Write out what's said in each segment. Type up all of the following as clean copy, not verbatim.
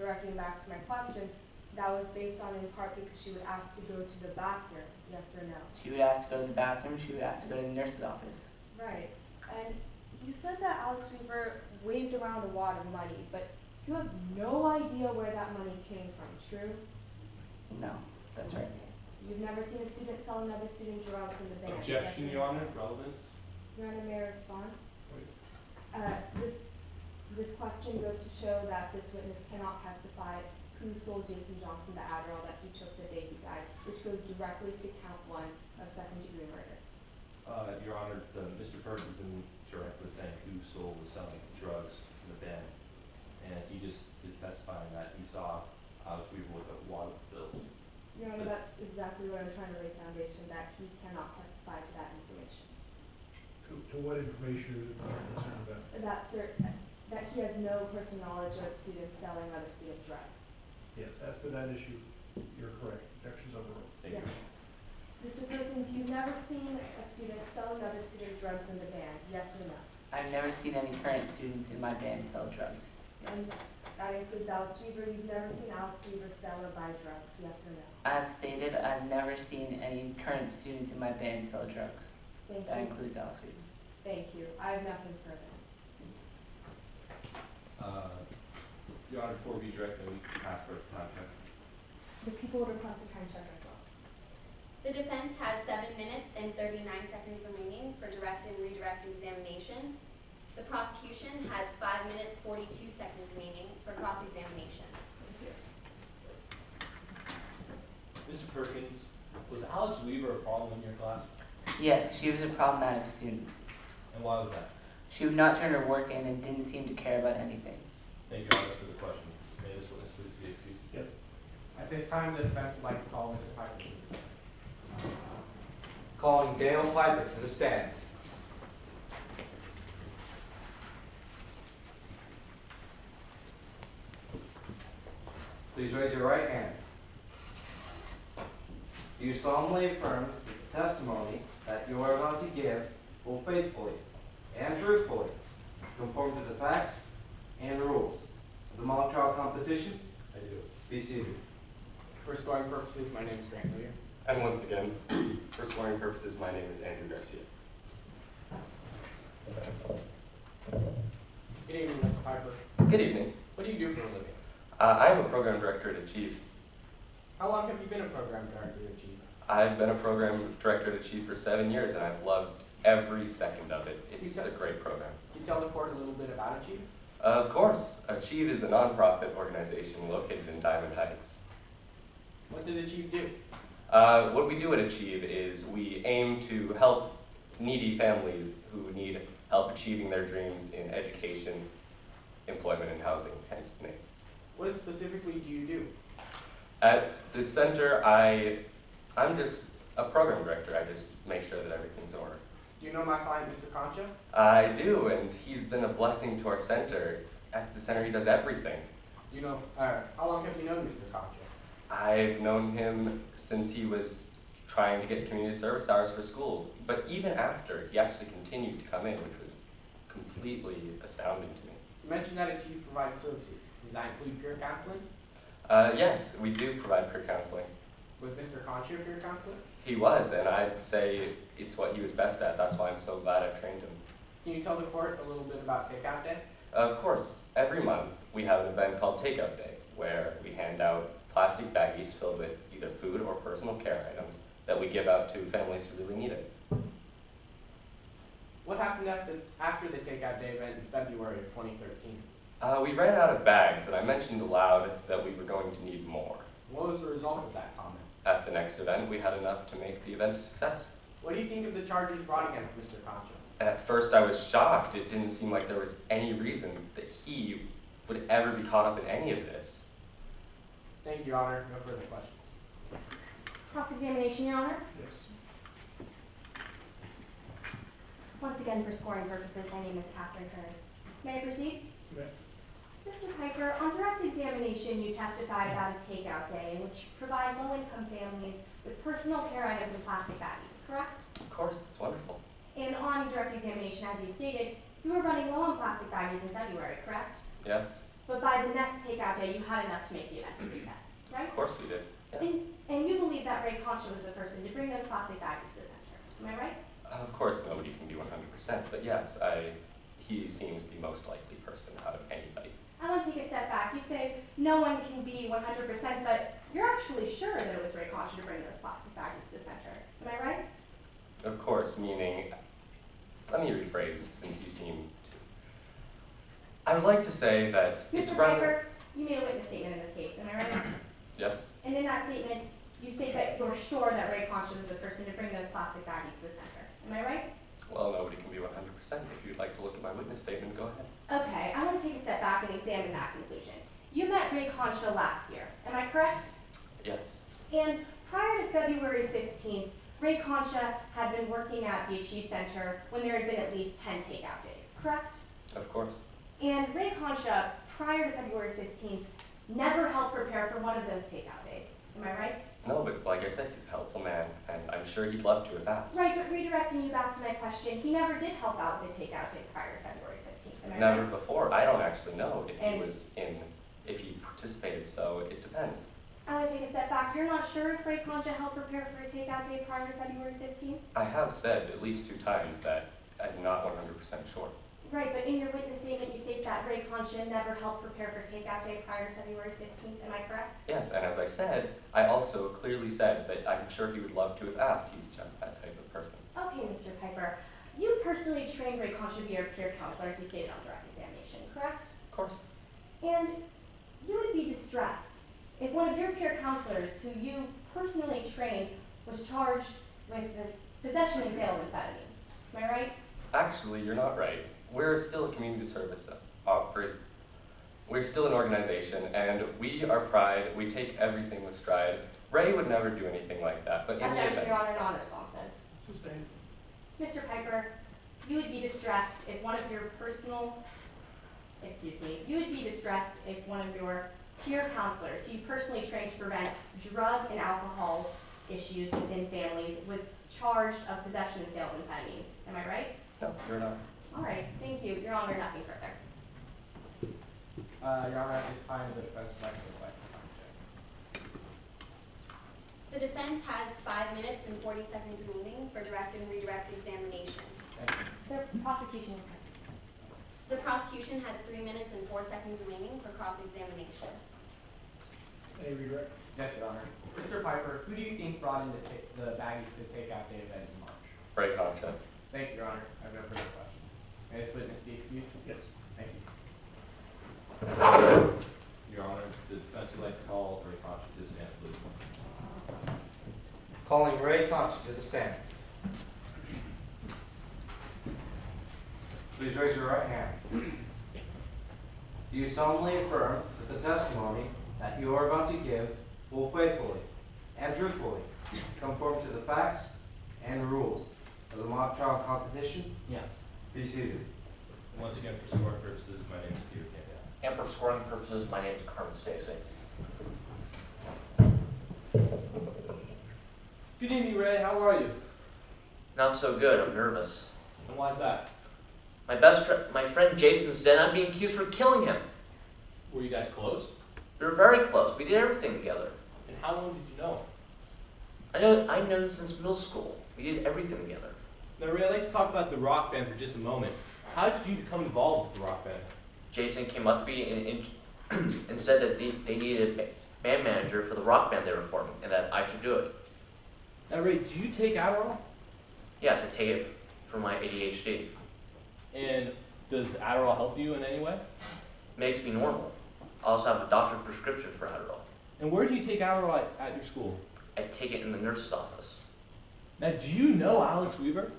directing back to my question, that was based on in part because she would ask to go to the bathroom, yes or no? She would ask to go to the bathroom, she would ask to go to the nurse's office. Right. And you said that Alex Weaver waved around a wad of money, but you have no idea where that money came from, true? No, that's right. You've never seen a student sell another student drugs in the van? Objection, yes Your Honor. Relevance? Your Honor, may I respond? Please. This question goes to show that this witness cannot testify who sold Jason Johnson the Adderall that he took the day he died, which goes directly to count 1 of second-degree murder. Your Honor, Mr. Perkins isn't directly saying who sold was selling drugs in the van, and he just is testifying that he saw Alex Weaver with a wad of bills. Your Honor, that's exactly what I'm trying to lay foundation, that he cannot testify to that information. To what information are you concerned about? That he has no personal knowledge of students selling other student drugs. Yes, as to that issue, you're correct. Objections overruled. Thank you. Mr. Perkins, you've never seen a student sell another student drugs in the van, yes or no? I've never seen any current students in my band sell drugs. And that includes Alex Weaver. You've never seen Alex Weaver sell or buy drugs, yes or no? As stated, I've never seen any current students in my band sell drugs. Thank That you. includes Alex Weaver. Thank you. I have nothing further. Your Honor, before we direct, we ask for a time check. The people would request a time check as well. The defense has 7 minutes and 39 seconds remaining for direct and redirect examination. The prosecution has 5 minutes, 42 seconds remaining for cross-examination. Mr. Perkins, was Alex Weaver a problem in your class? Yes, she was a problematic student. And why was that? She would not turn her work in and didn't seem to care about anything. Thank you, Your Honor, for the questions. May this witness please be excused? Yes. At this time, the defense would like to call Mr. Piper, please. Calling Dale Piper to the stand. Please raise your right hand. Do you solemnly affirm that the testimony that you are about to give will faithfully and truthfully conform to the facts and rules of the mock trial competition? I do. Be seated. For scoring purposes, my name is Grant Hillier. And once again, for swearing purposes, my name is Andrew Garcia. Good evening, Mr. Piper. Good evening. What do you do for a living? I am a program director at Achieve. How long have you been a program director at Chief? I've been a program director at Achieve for 7 years, and I've loved every second of it. It's a great program. Can you tell the court a little bit about Chief? Of course, Achieve is a nonprofit organization located in Diamond Heights. What does Chief do? What we do at Achieve is we aim to help needy families who need help achieving their dreams in education, employment, and housing, hence the name. What specifically do you do? At the center, I'm just a program director. I just make sure that everything's in order. Do you know my client, Mr. Concha? I do, and he's been a blessing to our center. At the center, he does everything. Do you know, how long have you known Mr. Concha? I've known him since he was trying to get community service hours for school. But even after, he actually continued to come in, which was completely astounding to me. You mentioned that Chief provides services. Does that include peer counseling? Yes, we do provide peer counseling. Was Mr. Concha a peer counselor? He was, and I'd say it's what he was best at. That's why I'm so glad I trained him. Can you tell the court a little bit about Takeout Day? Of course, every month we have an event called Takeout Day, where we hand out plastic baggies filled with either food or personal care items that we give out to families who really need it. What happened after the Takeout Day event in February of 2013? We ran out of bags, and I mentioned aloud that we were going to need more. What was the result of that comment? At the next event, we had enough to make the event a success. What do you think of the charges brought against Mr. Concha? At first, I was shocked. It didn't seem like there was any reason that he would ever be caught up in any of this. Thank you, Your Honor. No further questions. Cross-examination, Your Honor. Yes. Once again, for scoring purposes, my name is Catherine Heard. May I proceed? You may. Mr. Piper, on direct examination, you testified about a takeout day in which you provide low-income families with personal care items and plastic baggies, correct? Of course, it's wonderful. And on direct examination, as you stated, you were running low on plastic baggies in February, correct? Yes. but by the next takeout day, you had enough to make the event a success, right? Of course we did. And you believe that Ray Concha was the person to bring those plastic baggies to the center, am I right? Of course, nobody can do 100%, but yes, he seems the most likely person out of anybody. I want to take a step back. You say no one can be 100%, but you're actually sure that it was Ray Concha to bring those plastic baggies to the center, am I right? Of course, meaning, let me rephrase since you seem to. I would like to say that it's Mr. rather. Piper, you made a witness statement in this case, am I right? Yes, And in that statement, you state that you're sure that Ray Concha was the person to bring those plastic baggies to the center, am I right? well, nobody can be 100%. If you'd like to look at my witness statement, go ahead. Okay, I want to take a step back and examine that conclusion. You met Ray Concha last year, am I correct? Yes, And prior to February 15th, Ray Concha had been working at the Achieve Center when there had been at least 10 takeout days, correct? of course. And Ray Concha, prior to February 15th, never helped prepare for one of those takeout days, am I right? No, but like I said, he's a helpful man, and I'm sure he'd love to have asked. Right, but redirecting you back to my question, he never did help out with the takeout day prior to February 15th, am I Never right? before. I don't actually know if he And- was in, if he participated, so it depends. I want to take a step back. You're not sure if Ray Concha helped prepare for a takeout day prior to February 15th? I have said at least 2 times that I'm not 100% sure. Right, but in your witness statement, you state that Ray Concha never helped prepare for takeout day prior to February 15th, am I correct? Yes, and as I said, I also clearly said that I'm sure he would love to have asked. He's just that type of person. Okay, Mr. Piper. You personally trained Ray Concha to be your peer counselor, as you stated on direct examination, correct? Of course. And you would be distressed if one of your peer counselors, who you personally trained, was charged with the possession and sale of amphetamines. Am I right? Actually, you're not right. We're still a community service we're still an organization, and we are pride. We take everything with stride. Ray would never do anything like that, but in the Objection, event, Your Honor, non-responsive. Sustained. Mr. Piper, you would be distressed if one of your you would be distressed if one of your peer counselors, who you personally trained to prevent drug and alcohol issues within families, was charged of possession and sale of amphetamines. Am I right? no, you're not. All right, thank you. Your Honor, nothing further. Your Honor, at this time, the defense would like to request a time check. The defense has 5 minutes and 40 seconds remaining for direct and redirect examination. Thank you. The prosecution requests. The prosecution has 3 minutes and 4 seconds remaining for cross-examination. Any redirect? Yes, Your Honor. Mr. Piper, who do you think brought in the baggies to the takeout day event in March? Ray Concha. Thank you, Your Honor. I have no further questions. May this witness be excused? Yes. Thank you. Your Honor, the defense would like to call Ray Concha to the stand, please. Calling Ray Concha to the stand. Please raise your right hand. Do you solemnly affirm that the testimony that you are about to give will faithfully and truthfully conform to the facts and rules of the mock trial competition? Yes. Be seated. Once again, for scoring purposes, my name is Peter Campbell. And for scoring purposes, my name is Carmen Stacy. Good evening, Ray. How are you? Not so good, I'm nervous. And why is that? My friend Jason said I'm being accused for killing him. Were you guys close? We were very close, we did everything together. And how long did you know? I've known him since middle school. We did everything together. Now, Ray, I'd like to talk about the rock band for just a moment. How did you become involved with the rock band? Jason came up to me and said that they needed a band manager for the rock band they were forming, and that I should do it. Now, Ray, do you take Adderall? Yes, I take it for my ADHD. And does Adderall help you in any way? Makes me normal. I also have a doctor's prescription for Adderall. And where do you take Adderall at your school? I take it in the nurse's office. Now, do you know Alex Weaver?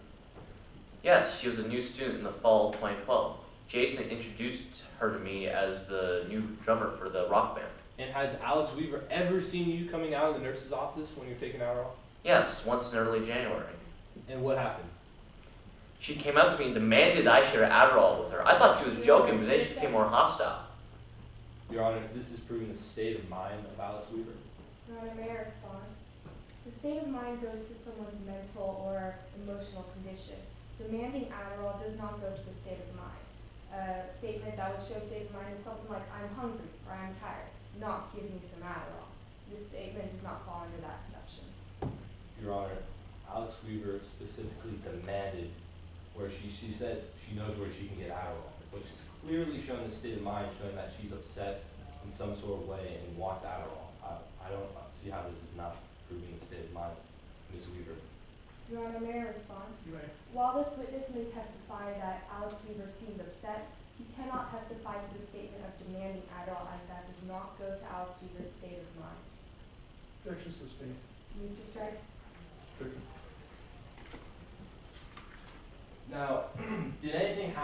Yes, she was a new student in the fall of 2012. Jason introduced her to me as the new drummer for the rock band. And has Alex Weaver ever seen you coming out of the nurse's office when you're taking Adderall? Yes, once in early January. And what happened? She came up to me and demanded I share Adderall with her. I thought she was joking, but then she became more hostile. Your Honor, this is proving the state of mind of Alex Weaver. Your Honor, may I respond? The state of mind goes to someone's mental or emotional condition. Demanding Adderall does not go to the state of mind. a statement that would show state of mind is something like, I'm hungry or I'm tired, not give me some Adderall. This statement does not fall under that exception. Your Honor, Alex Weaver specifically demanded where she said she knows where she can get Adderall, which is clearly showing the state of mind, showing that she's upset in some sort of way and wants Adderall. I don't see how this is not proving the state of mind, Ms. Weaver. Your Honor, may I respond? You may. While this witness may testify that Alex Weaver seemed upset, he cannot testify to the statement of demanding Adderall as that does not go to Alex Weaver's state of mind. Objection sustained. Move to strike. Stricken. Now, did anything happen